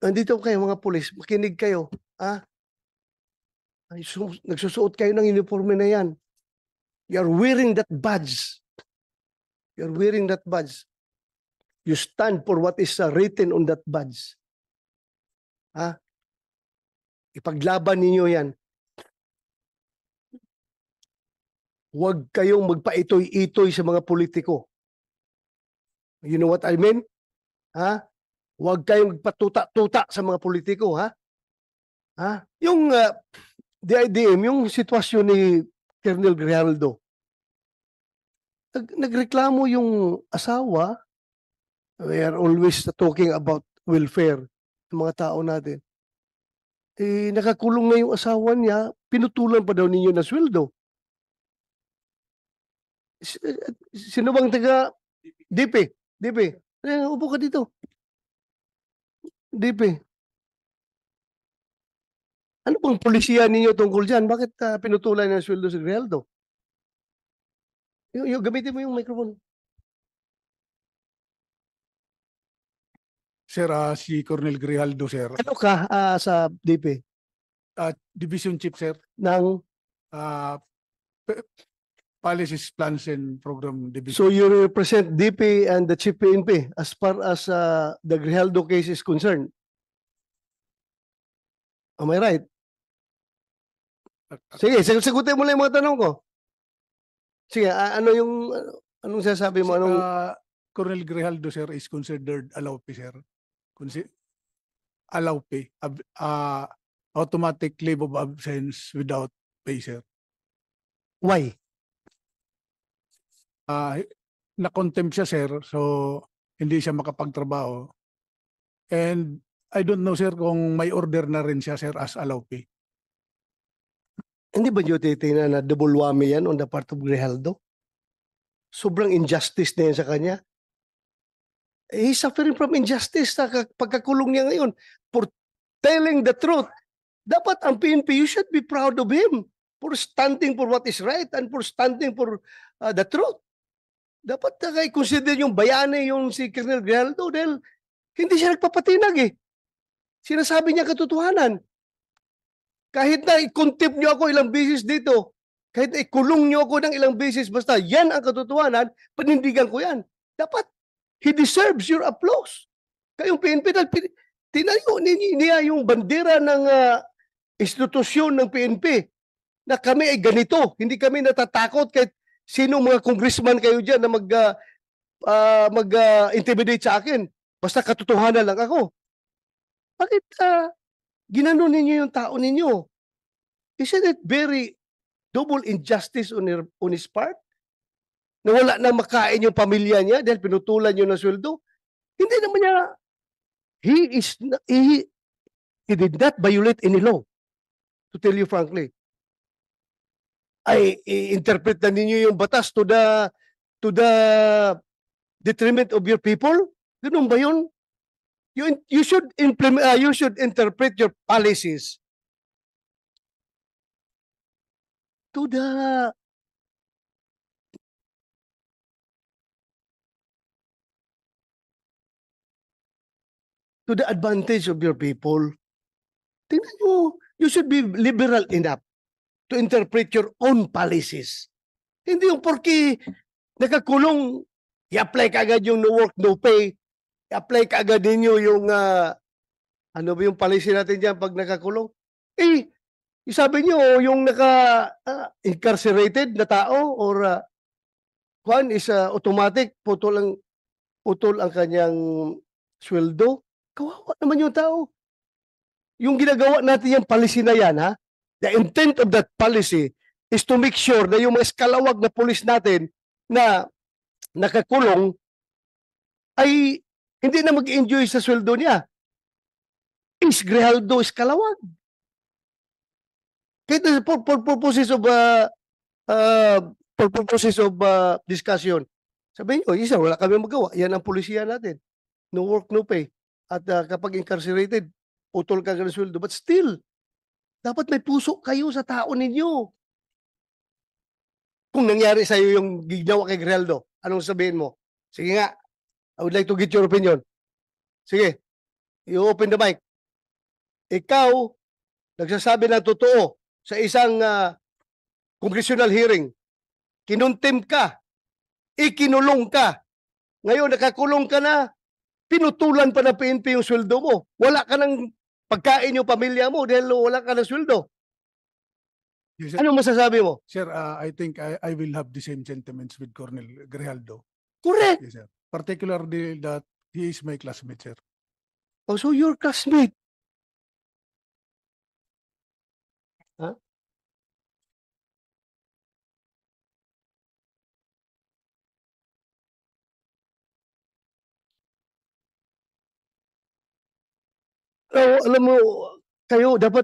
nandito kayo mga pulis, makinig kayo. Nagsusuot kayo ng uniforme na yan. You're wearing that badge. You're wearing that badge. You stand for what is written on that badge. Ipaglaban ninyo yan. Huwag kayong magpaitoy-itoy sa mga politiko. You know what I mean? Huwag kayong magpatuta-tuta sa mga politiko, Yung DIDM, yung sitwasyon ni Colonel Grijaldo, nagreklamo yung asawa. We are always talking about welfare ng mga tao natin. Nakakulong na yung asawa niya, pinutulan pa daw ninyo na sweldo. Sino bang taga DP? Upo ka dito. DP. Ano bang polisiya ninyo tungkol dyan? Bakit pinutulan ng sweldo si Grijaldo? Gamitin mo yung microphone. Sir, si Colonel Grijaldo, sir. Ano ka sa DP? Division Chief, sir. Ng? Policies, Plans, and Program Division. So you represent DP and the Chief PNP as far as the Grijaldo case is concerned? Am I right? Sige, sagutin mo lang yung mga tanong ko. Sige, anong sasabi mo? Colonel Grijaldo, sir, is considered allowpay, sir. Allowpay. Automatic leave of absence without pay, sir. Why? Na-contempt siya, sir, so hindi siya makapagtrabaho. And I don't know, sir, kung may order na rin siya, sir, as allowpay. Hindi ba nyo titingnan na double whammy yan on the part of Grijaldo? Sobrang injustice na yan sa kanya. He's suffering from injustice sa pagkakulong niya ngayon for telling the truth. Dapat ang PNP, you should be proud of him for standing for what is right and for standing for the truth. Dapat consider yung bayani yung si Colonel Grijaldo dahil hindi siya nagpapatinag eh. Sinasabi niya katotohanan. Kahit na i-contempt niyo ako ilang beses dito, kahit na ikulong niyo ako ng ilang beses, basta yan ang katotohanan, panindigan ko yan. Dapat, he deserves your applause. Kayong PNP, tinayo niya yung bandera ng institusyon ng PNP na kami ay ganito. Hindi kami natatakot kahit sino mga congressman kayo dyan na mag-intimidate sa akin. Basta katotohanan lang ako. Bakit ginanon ninyo yung tao ninyo? Isn't it very double injustice on his part? Na wala na makain yung pamilya niya dahil pinutulan niyo ng sweldo? Hindi naman niya, he did not violate any law. To tell you frankly. Ay i-interpret na ninyo yung batas to the detriment of your people? Ganun ba yun? You should implement you should interpret your policies to the advantage of your people. Tingnan nyo, you should be liberal enough to interpret your own policies. Hindi yung porki nakakulong, i-apply ka agad yung no work, no pay, i-apply ka agad ninyo yung, ano ba yung policy natin dyan pag nakakulong? Sabi nyo, yung incarcerated na tao or one is automatic, putol ang kanyang sweldo. Kawawa naman yung tao. Yung ginagawa natin yung policy na yan, the intent of that policy is to make sure na yung mga eskalawag na pulis natin na nakakulong ay hindi na mag-enjoy sa sweldo niya. Is Grijaldo eskalawag? Kahit for purposes of discussion, sabihin nyo, isa, wala kami magawa. Yan ang polisiya natin. No work, no pay. At kapag incarcerated, putol ka ng sweldo. But still, dapat may puso kayo sa tao ninyo. Kung nangyari sa'yo yung ginawa kay Grijaldo, anong sabihin mo? Sige nga, I would like to get your opinion. Sige, you open the mic. ikaw nagsasabi ng totoo sa isang congressional hearing. Kinontempt ka, ikinulong ka. Ngayon nakakulong ka na, pinutulan pa ng PNP yung sweldo mo. Wala ka ng pagkain yung pamilya mo dahil wala ka ng sweldo. Yes, sir. Ano masasabi mo? Sir, I think I will have the same sentiments with Colonel Grijaldo. Correct. Yes, sir. Particularly that he is my classmate, sir. Oh, so your classmate. Alam mo, kayo dapat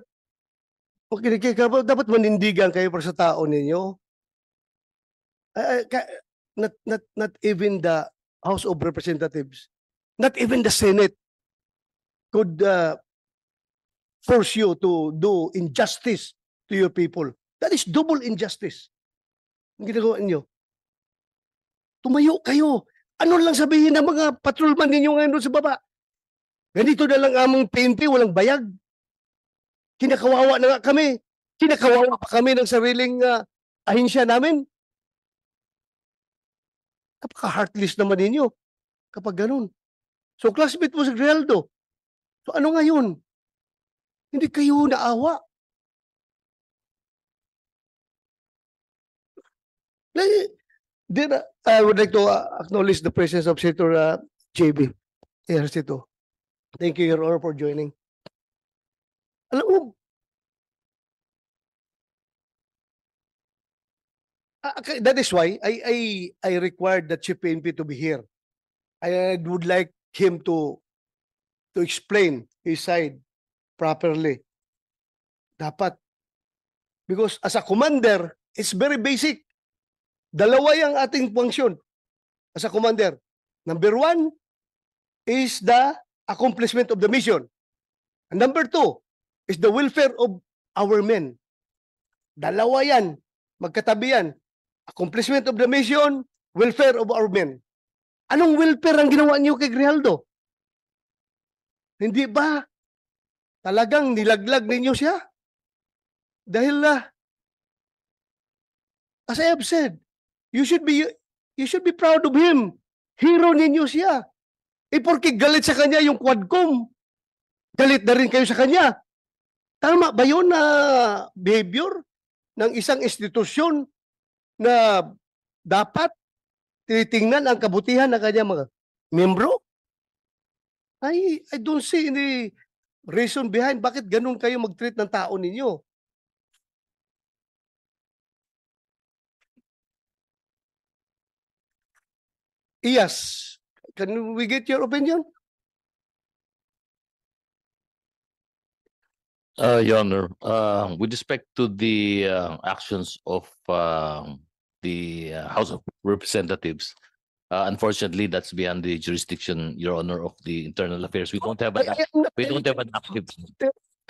dapat manindigan kayo para sa tao ninyo. Not even the House of Representatives, not even the Senate could force you to do injustice to your people. That is double injustice. Ang ginagawa niyo. Tumayo kayo. Ano lang sabihin ng mga patrolman ninyo ngayon doon sa baba? Ganito na lang among PNP, walang bayag. Kinakawawa na nga kami. Kinakawawa pa kami ng sariling ahensya namin. Napaka-heartless naman ninyo kapag ganun. So classmate mo si Grijaldo. So ano ngayon? Hindi kayo naawa. Then, I would like to acknowledge the presence of Senator JB Ejercito. Thank you, Your Honor, for joining. Alam mo, that is why I required the Chief PNP to be here. I would like him to explain his side properly. Dapat. Because as a commander, it's very basic. Dalawa yung ating function as a commander. Number one is the accomplishment of the mission. And number two is the welfare of our men. Dalawa yan. Magkatabi yan. Accomplishment of the mission, welfare of our men. Anong welfare ang ginawa niyo kay Grijaldo? Hindi ba talagang nilaglag ninyo siya? Dahil as I have said, you should be proud of him. Hero ninyo siya. Porque galit sa kanya yung Quadcom, galit na rin kayo sa kanya. Tama ba yun na behavior ng isang institusyon na dapat tinitingnan ang kabutihan ng kanya mga membro? I don't see any reason behind bakit ganun kayo mag-treat ng tao ninyo. Yes. Can we get your opinion? Your Honor, with respect to the actions of the House of Representatives, unfortunately, that's beyond the jurisdiction, Your Honor, of the Internal Affairs. We don't have an active.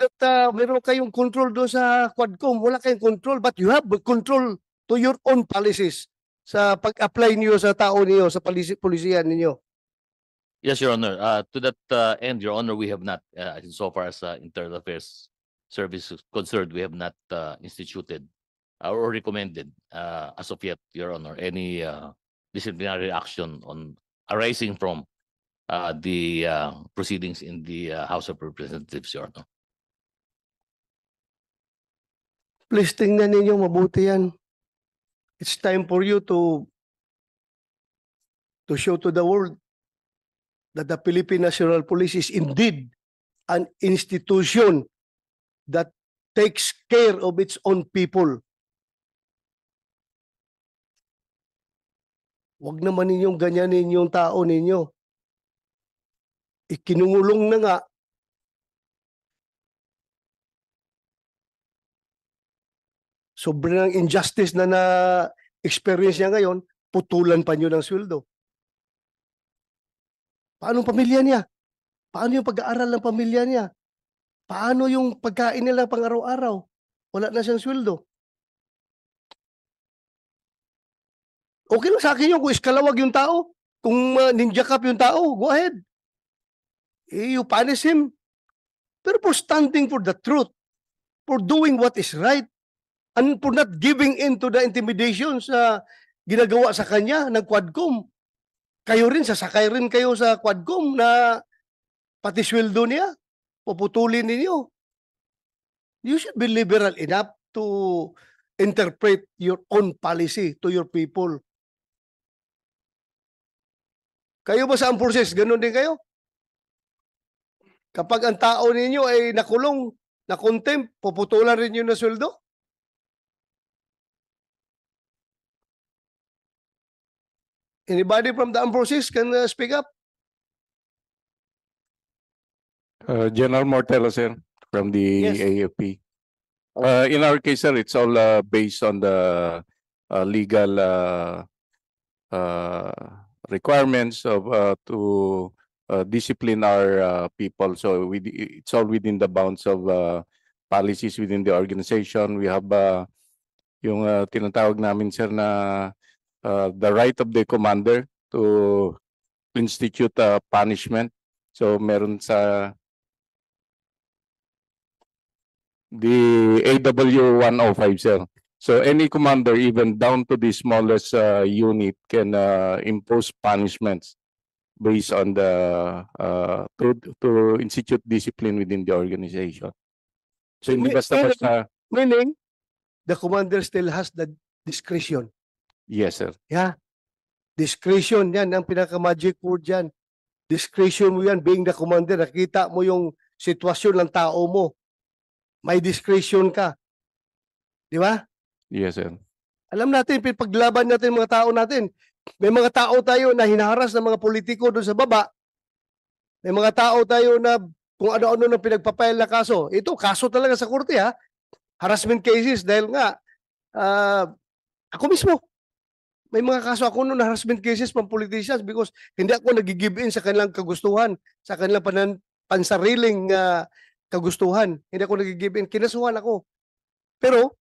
That meron kayong control doon sa Quadcom. Wala kayong control, but you have control to your own policies sa pag-apply niyo sa tao niyo, sa polisiyan ninyo. Yes, Your Honor. To that end, Your Honor, we have not, so far as Internal Affairs Service is concerned, we have not instituted or recommended as of yet, Your Honor, any disciplinary action on arising from the proceedings in the House of Representatives, Your Honor. Please tingnan ninyo mabuti yan. It's time for you to show to the world that the Philippine National Police is indeed an institution that takes care of its own people. Huwag naman ninyong ganyanin yung tao ninyo. Ikinungulong na nga. Sobrang injustice na na-experience niya ngayon, putulan pa niyo ng sweldo. Paano ang pamilya niya? Paano yung pag-aaral ng pamilya niya? Paano yung pagkain nila pang araw-araw? Wala na siyang sweldo. Okay lang sa akin yun kung iskalawag yung tao. Kung ninja cup yung tao, go ahead. You punish him. pero for standing for the truth, for doing what is right, and for not giving in to the intimidations na ginagawa sa kanya ng Quadcom. Kayo rin, sasakay rin kayo sa Quadcom na pati sweldo niya, puputulin ninyo. You should be liberal enough to interpret your own policy to your people. Kayo ba sa armed forces, ganun din kayo? Kapag ang tao ninyo ay nakulong, na-contempt, puputulan rin yun na sweldo? Anybody from the armed forces can speak up? General Mortelo, sir, from the Yes. AFP. In our case, sir, it's all based on the legal requirements of to discipline our people. So it's all within the bounds of policies within the organization. We have yung tinatawag namin, sir, na the right of the commander to institute punishment. So meron sa the AW 105, sir. So any commander, even down to the smallest unit, can impose punishments based on the to institute discipline within the organization. So hindi basta-basta. Meaning, the commander still has the discretion. Yes, sir. Yeah. Discretion, yan ang pinaka-magic word yan. Discretion mo yan, being the commander, nakita mo yung sitwasyon ng tao mo. May discretion ka. Di ba? Yes, sir. Alam natin, paglaban natin mga tao natin. May mga tao tayo na hinaharas ng mga politiko doon sa baba. May mga tao tayo na kung ano-ano na pinagpapail na kaso. Ito, kaso talaga sa korte, ha? Harassment cases dahil nga, ako mismo, may mga kaso ako noon na harassment cases from politicians because hindi ako nag-give in sa kanilang kagustuhan, sa kanilang pansariling kagustuhan. Hindi ako nag-give in. Kinasuhan ako. Pero,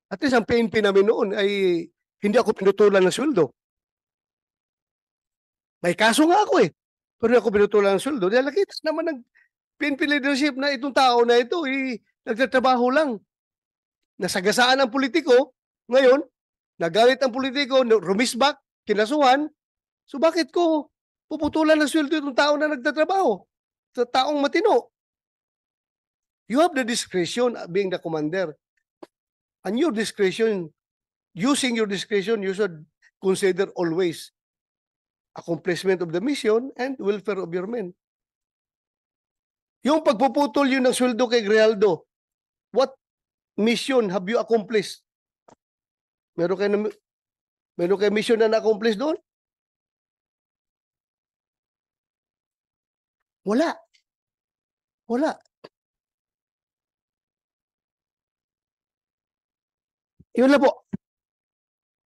at least ang PNP namin noon ay hindi ako pinutulan ng sweldo. May kaso nga ako eh. Pero hindi ako pinutulan ng sweldo. Dahil nakita naman ng PNP leadership na itong tao na ito nagtatrabaho lang. Nasagasaan ang politiko. Ngayon, nagalit ang politiko, rumisbak, kinasuhan. So bakit ko puputulan ng sweldo itong tao na nagtatrabaho? Sa taong matino. You have the discretion being the commander. And your discretion, using your discretion, you should consider always accomplishment of the mission and welfare of your men. Yung pagpuputol yun ng sweldo kay Grijaldo, what mission have you accomplished? Meron kayo mission na na-accomplish doon? Wala. Wala. Yun lang po.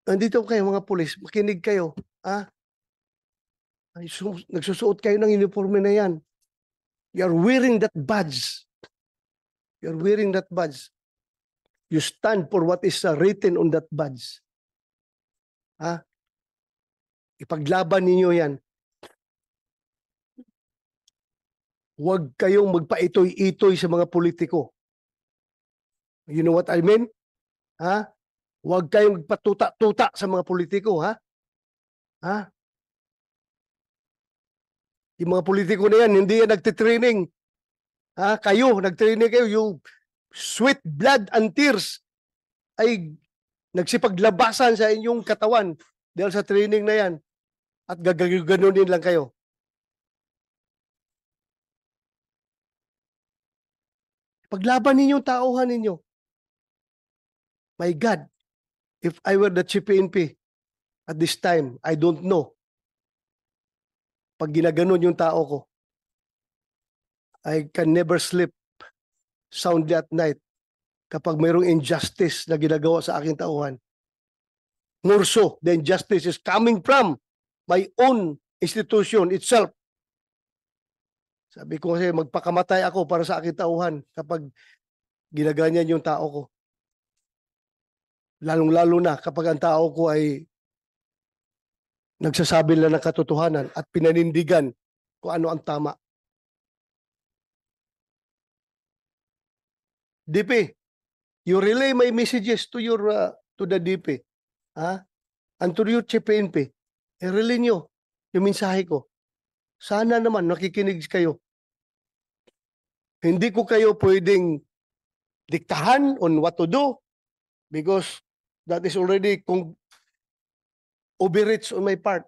Nandito kayo mga pulis, makinig kayo. Nagsusuot kayo ng uniforme na yan. You're wearing that badge. You're wearing that badge. You stand for what is written on that badge. Ipaglaban ninyo yan. Huwag kayong magpaitoy-itoy sa mga politiko. You know what I mean? Huwag kayong magpatuta-tuta sa mga politiko, Yung mga politiko na yan, hindi yan nagtitraining. Kayo, nagtraining kayo, yung sweat, blood, and tears ay nagsipaglabasan sa inyong katawan dahil sa training na yan. At gaganunin lang kayo. Paglaban ninyo, tauhan ninyo. My God, if I were the Chief PNP at this time, I don't know. Pag ginaganon yung tao ko, I can never sleep soundly at night kapag mayroong injustice na ginagawa sa aking tauhan. More so, the injustice is coming from my own institution itself. Sabi ko kasi magpakamatay ako para sa aking tauhan kapag ginaganyan yung tao ko. Lalong-lalo na kapag ang tao ko ay nagsasabi lang ng katotohanan at pinanindigan kung ano ang tama. DP, you relay my messages to your to the DP. And to your Chief PNP. Relay nyo yung mensahe ko. Sana naman nakikinig kayo. Hindi ko kayo pwedeng diktahan on what to do because that is already overreach on my part.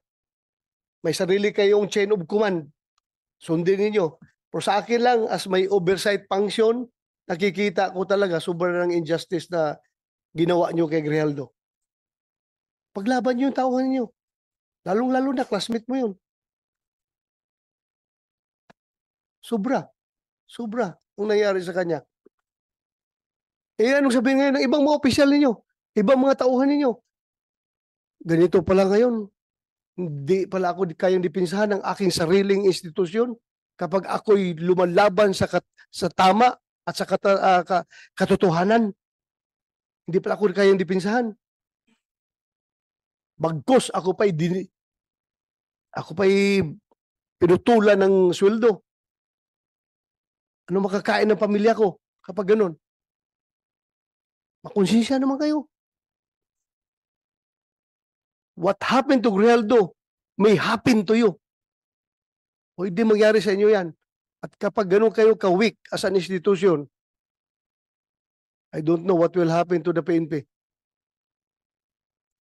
May sarili kayong chain of command. Sundin niyo. Pero sa akin lang, as may oversight function, nakikita ko talaga sobrang injustice na ginawa niyo kay Grijaldo. Paglaban niyo yung tauhan niyo. Lalong-lalo na, classmate mo yun. Sobra. Sobra ang nangyari sa kanya. Anong sabihin ngayon ng ibang mga opisyal ninyo? Ibang mga tauhan ninyo? Ganito pala ngayon. Hindi pala ako kayang dipinsahan ng aking sariling institusyon kapag ako'y lumalaban sa tama at sa katotohanan. Hindi pala ako kayang dipinsahan. Bagkus ako pa'y pinutulan ng sweldo. Ano makakain ng pamilya ko kapag ganun? Makonsensya naman kayo. What happened to Grijaldo may happen to you. O hindi mangyari sa inyo yan. At kapag ganun kayo ka-weak as an institution, I don't know what will happen to the PNP.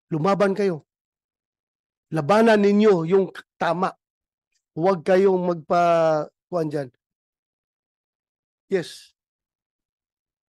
Lumaban kayo. Labanan ninyo yung tama. Huwag kayong kuwan dyan. Yes.